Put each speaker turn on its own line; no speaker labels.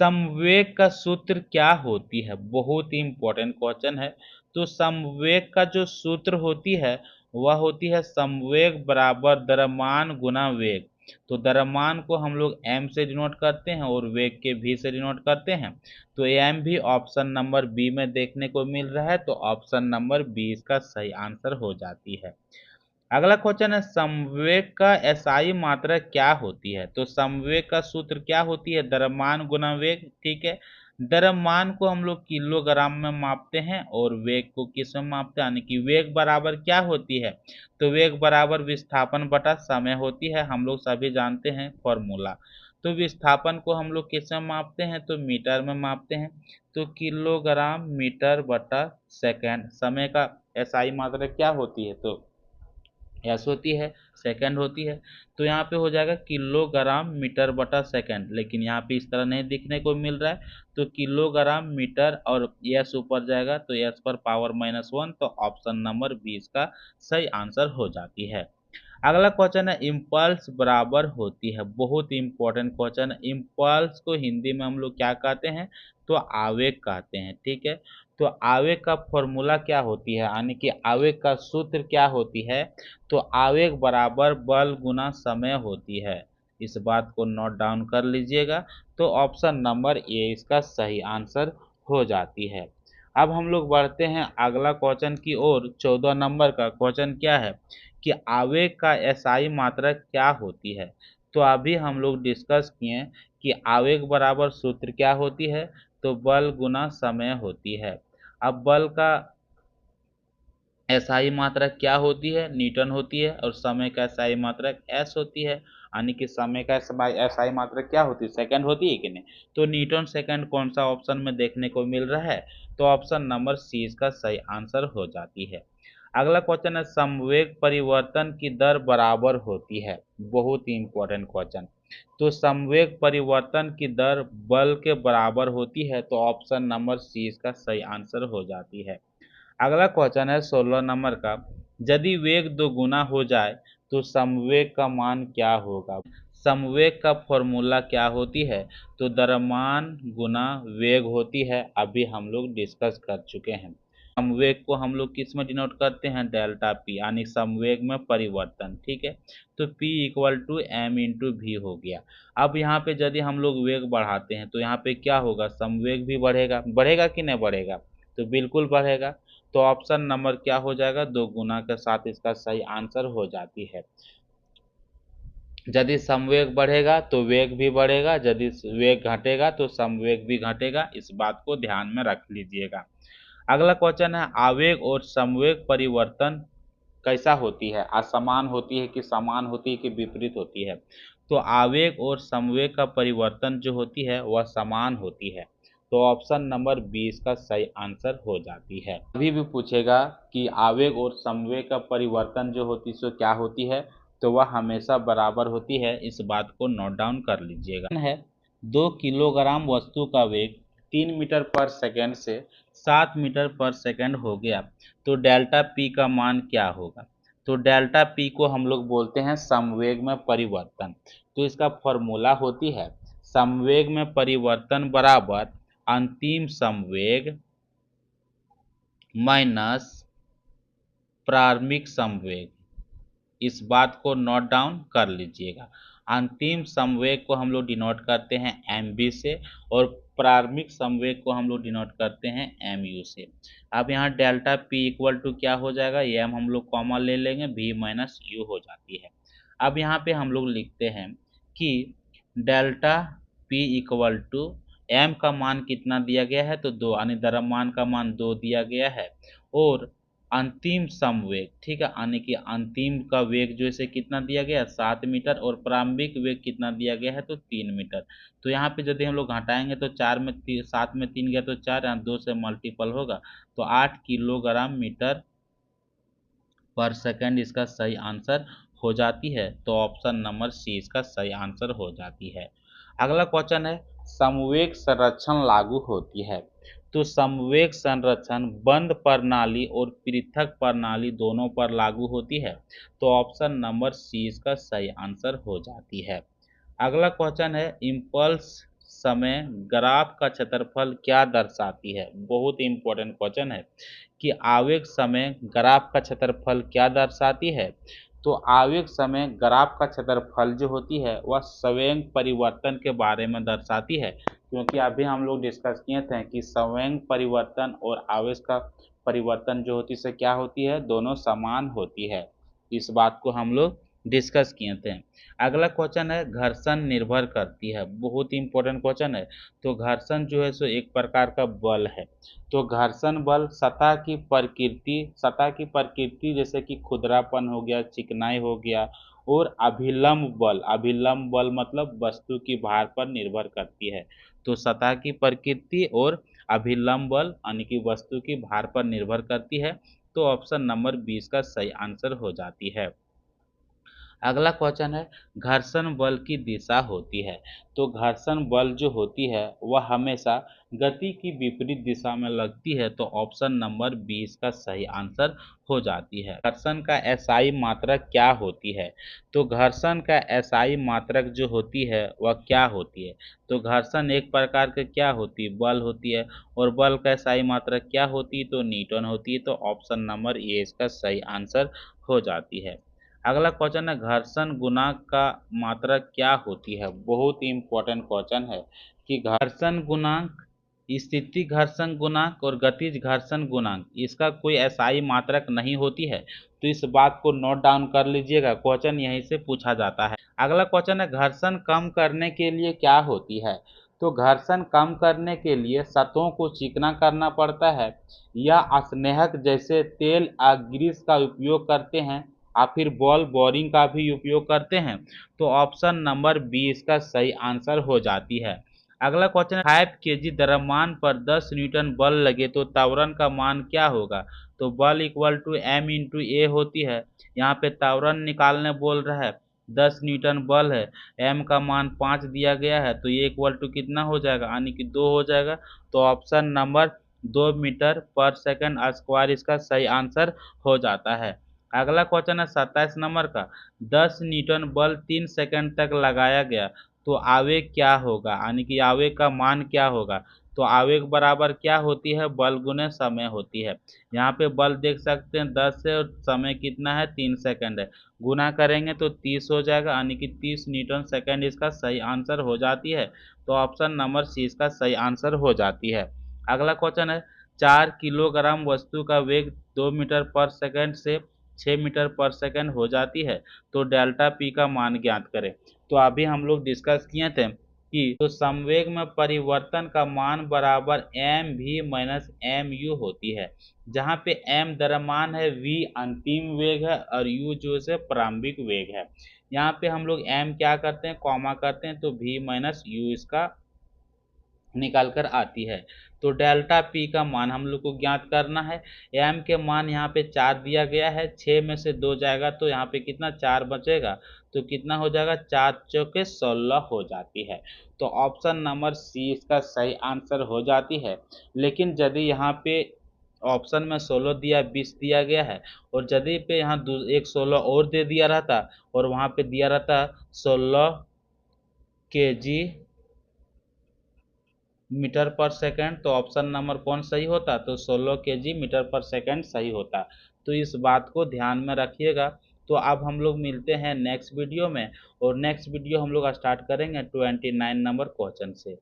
समवेग का सूत्र क्या होती है? बहुत ही इंपॉर्टेंट क्वेश्चन है। तो समवेग का जो सूत्र होती है वह होती है समवेग बराबर द्रव्यमान गुना वेग। तो द्रव्यमान को हम लोग m से डिनोट करते हैं और वेग के v से डिनोट करते हैं। तो m भी ऑप्शन नंबर बी में देखने को मिल रहा है, तो ऑप्शन नंबर बी इसका सही आंसर हो जाती है। अगला क्वेश्चन है समवेग का एसआई मात्रा क्या होती है? तो समवेग का सूत्र क्या होती है? द्रव्यमान गुना वेग। ठीक है, द्रव्यमान को हम लोग किलोग्राम में मापते हैं और वेग को किस में मापते हैं, यानी कि वेग बराबर क्या होती है? तो वेग बराबर विस्थापन बटा समय होती है, हम लोग सभी जानते हैं फॉर्मूला। तो विस्थापन को हम लोग किस में मापते हैं? तो मीटर में मापते हैं। तो किलोग्राम मीटर बटा सेकेंड। समय का एसआई मात्रा क्या होती है? तो एस होती है, सेकंड होती है। तो यहाँ पे हो जाएगा किलोग्राम मीटर बटा सेकंड, लेकिन यहाँ पे इस तरह नहीं दिखने को मिल रहा है। तो किलोग्राम मीटर और एस ऊपर जाएगा तो एस पर पावर -1, तो ऑप्शन नंबर 20 का सही आंसर हो जाती है। अगला क्वेश्चन है इम्पल्स बराबर होती है। बहुत ही इंपॉर्टेंट क्वेश्चन है। इम्पल्स को हिंदी में हम लोग क्या कहते हैं? तो आवेग कहते हैं। ठीक है, तो आवेग का फॉर्मूला क्या होती है, यानी कि आवेग का सूत्र क्या होती है? तो आवेग बराबर बल गुना समय होती है। इस बात को नोट डाउन कर लीजिएगा। तो ऑप्शन नंबर ए इसका सही आंसर हो जाती है। अब हम लोग बढ़ते हैं अगला क्वेश्चन की ओर। 14 नंबर का क्वेश्चन क्या है कि आवेग का एसआई मात्रा क्या होती है? तो अभी हम लोग डिस्कस किए कि आवेग बराबर सूत्र क्या होती है? तो बल गुना समय होती है। अब बल का एसआई मात्रा क्या होती है? न्यूटन होती है। और समय का एसआई मात्रा एस होती है, यानी कि समय का एसआई मात्रा क्या होती है? सेकंड होती है कि नहीं? तो न्यूटन सेकंड कौन सा ऑप्शन में देखने को मिल रहा है? तो ऑप्शन नंबर सी इसका सही आंसर हो जाती है। अगला क्वेश्चन है संवेग परिवर्तन की दर बराबर होती है। बहुत ही इंपॉर्टेंट क्वेश्चन। तो संवेग परिवर्तन की दर बल के बराबर होती है, तो ऑप्शन नंबर सी इसका सही आंसर हो जाती है। अगला क्वेश्चन है 16 नंबर का, यदि वेग दोगुना हो जाए तो समवेग का मान क्या होगा? समवेग का फॉर्मूला क्या होती है? तो द्रव्यमान गुना वेग होती है, अभी हम लोग डिस्कस कर चुके हैं। समवेग को हम लोग किस में डिनोट करते हैं? डेल्टा पी, यानी समवेग में परिवर्तन। ठीक है, तो P equal to M into V हो गया। अब यहाँ पे यदि हम लोग वेग बढ़ाते हैं तो यहाँ पे क्या होगा? समवेग भी बढ़ेगा। बढ़ेगा कि नहीं बढ़ेगा? तो बिल्कुल बढ़ेगा। तो ऑप्शन नंबर क्या हो जाएगा? दो गुना के साथ इसका सही आंसर हो जाती है। यदि समवेग बढ़ेगा तो वेग भी बढ़ेगा, यदि वेग घटेगा तो समवेग भी घटेगा। इस बात को ध्यान में रख लीजिएगा। अगला क्वेश्चन है आवेग और समवेग परिवर्तन कैसा होती है? असमान होती है कि समान होती है कि विपरीत होती है? तो आवेग और समवेग का परिवर्तन जो होती है वह समान होती है। तो ऑप्शन नंबर 20 का सही आंसर हो जाती है। अभी भी पूछेगा कि आवेग और समवेग का परिवर्तन जो होती है सो क्या होती है? तो वह हमेशा बराबर होती है। इस बात को नोट डाउन कर लीजिएगा। है 2 किलोग्राम वस्तु का वेग 3 मीटर पर सेकंड से 7 मीटर पर सेकंड हो गया, तो डेल्टा पी का मान क्या होगा? तो डेल्टा पी को हम लोग बोलते हैं समवेग में परिवर्तन। तो इसका फॉर्मूला होती है समवेग में परिवर्तन बराबर अंतिम समवेग माइनस प्रारंभिक समवेग। इस बात को नोट डाउन कर लीजिएगा। अंतिम समवेग को हम लोग डिनोट करते हैं mv से और प्रारंभिक समवेग को हम लोग डिनोट करते हैं mu से। अब यहाँ डेल्टा p इक्वल टू क्या हो जाएगा? m हम लोग कॉमन ले लेंगे, v माइनस यू हो जाती है। अब यहाँ पे हम लोग लिखते हैं कि delta p equal to m का मान कितना दिया गया है? तो 2, यानी द्रव्यमान का मान 2 दिया गया है। और अंतिम समवेग, ठीक है, यानी कि अंतिम का वेग जो इसे कितना दिया गया? 7 मीटर। और प्रारंभिक वेग कितना दिया गया है? तो 3 मीटर। तो यहाँ पे यदि हम लोग घटाएंगे तो 7 में 3 गया तो 4, यहाँ 2 से मल्टीपल होगा तो 8 किलोग्राम मीटर पर सेकंड इसका सही आंसर हो जाती है। तो ऑप्शन नंबर सी इसका सही आंसर हो जाती है। अगला क्वेश्चन है समवेग संरक्षण लागू होती है। तो समवेग संरक्षण बंद प्रणाली और पृथक प्रणाली दोनों पर लागू होती है। तो ऑप्शन नंबर सी इसका सही आंसर हो जाती है। अगला क्वेश्चन है इम्पल्स समय ग्राफ का क्षेत्रफल क्या दर्शाती है? बहुत इंपॉर्टेंट क्वेश्चन है कि आवेग समय ग्राफ का क्षेत्रफल क्या दर्शाती है। तो आवेग समय ग्राफ का क्षेत्रफल जो होती है वह संवेग परिवर्तन के बारे में दर्शाती है, क्योंकि अभी हम लोग डिस्कस किए थे कि संवेग परिवर्तन और आवेश का परिवर्तन जो होती है क्या होती है, दोनों समान होती है। इस बात को हम लोग डिस्कस किए थे। अगला क्वेश्चन है घर्षण निर्भर करती है, बहुत इंपॉर्टेंट क्वेश्चन है। तो घर्षण जो है सो एक प्रकार का बल है। तो घर्षण बल सतह की प्रकृति जैसे कि खुरदरापन हो गया, चिकनाई हो गया, और अभिलंब बल मतलब वस्तु की भार पर निर्भर करती है। तो सतह की प्रकृति और अभिलंब बल यानी कि वस्तु की भार पर निर्भर करती है। तो ऑप्शन नंबर 20 का सही आंसर हो जाती है। अगला क्वेश्चन है घर्षण बल की दिशा होती है। तो घर्षण बल जो होती है वह हमेशा गति की विपरीत दिशा में लगती है। तो ऑप्शन नंबर 20 का सही आंसर हो जाती है। घर्षण का एसआई मात्रक क्या होती है? तो घर्षण का एसआई मात्रक जो होती है वह क्या होती है? तो घर्षण एक प्रकार के क्या होती है, बल होती है, और बल का एसआई मात्रक क्या होती है? तो न्यूटन होती है। तो ऑप्शन नंबर ए इसका सही आंसर हो जाती है। अगला क्वेश्चन है घर्षण गुणांक का मात्रा क्या होती है? बहुत ही इंपॉर्टेंट क्वेश्चन है कि घर्षण गुणांक, स्थिति घर्षण गुणांक और गतिज घर्षण गुणांक, इसका कोई एसआई मात्रक नहीं होती है। तो इस बात को नोट डाउन कर लीजिएगा, क्वेश्चन यहीं से पूछा जाता है। अगला क्वेश्चन है घर्षण कम करने के लिए क्या होती है? तो घर्षण कम करने के लिए सतहों को चिकना करना पड़ता है, या स्नेहक जैसे तेल या ग्रीस का उपयोग करते हैं, या फिर बॉल बोरिंग का भी उपयोग करते हैं। तो ऑप्शन नंबर 20 का सही आंसर हो जाती है। अगला क्वेश्चन है 5 kg द्रव्यमान पर 10 न्यूटन बल लगे तो त्वरण का मान क्या होगा? तो बल इक्वल टू m इंटू ए होती है। यहाँ पे त्वरण निकालने बोल रहा है, 10 न्यूटन बल है, m का मान 5 दिया गया है, तो ये इक्वल टू कितना हो जाएगा, यानी कि 2 हो जाएगा। तो ऑप्शन नंबर 2 मीटर पर सेकंड स्क्वायर इसका सही आंसर हो जाता है। अगला क्वेश्चन है 27 नंबर का, 10 न्यूटन बल 3 सेकंड तक लगाया गया तो आवेग क्या होगा, यानी कि आवेग का मान क्या होगा? तो आवेग बराबर क्या होती है, बल गुने समय होती है। यहाँ पे बल देख सकते हैं 10 है और समय कितना है, 3 सेकंड है, गुना करेंगे तो 30 हो जाएगा, यानी कि 30 न्यूटन सेकंड इसका सही आंसर हो जाती है। तो ऑप्शन नंबर सी इसका सही आंसर हो जाती है। अगला क्वेश्चन है 4 किलोग्राम वस्तु का वेग 2 मीटर पर सेकंड से 6 मीटर पर सेकंड हो जाती है, तो डेल्टा पी का मान ज्ञात करें। तो अभी हम लोग डिस्कस किए थे कि तो संवेग में परिवर्तन का मान बराबर M V minus M U होती है, जहाँ पे एम द्रव्यमान है, वी अंतिम वेग है, और यू जो है प्रारंभिक वेग है। यहाँ पे हम लोग एम क्या करते हैं, कॉमा करते हैं, तो वी माइनस यू इसका निकाल कर आती है। तो डेल्टा पी का मान हम लोग को ज्ञात करना है। एम के मान यहाँ पे 4 दिया गया है, 6 में से 2 जाएगा तो यहाँ पे कितना 4 बचेगा, तो कितना हो जाएगा, 4 चौके 16 हो जाती है। तो ऑप्शन नंबर सी इसका सही आंसर हो जाती है। लेकिन यदि यहाँ पे ऑप्शन में 16 दिया 20 दिया गया है, और यदि पे यहाँ एक 16 और दे दिया रहता और वहाँ पे दिया रहता 16 kg मीटर पर सेकंड, तो ऑप्शन नंबर कौन सही होता, तो 16 kg मीटर पर सेकंड सही होता। तो इस बात को ध्यान में रखिएगा। तो अब हम लोग मिलते हैं नेक्स्ट वीडियो में, और नेक्स्ट वीडियो हम लोग स्टार्ट करेंगे 29 नंबर क्वेश्चन से।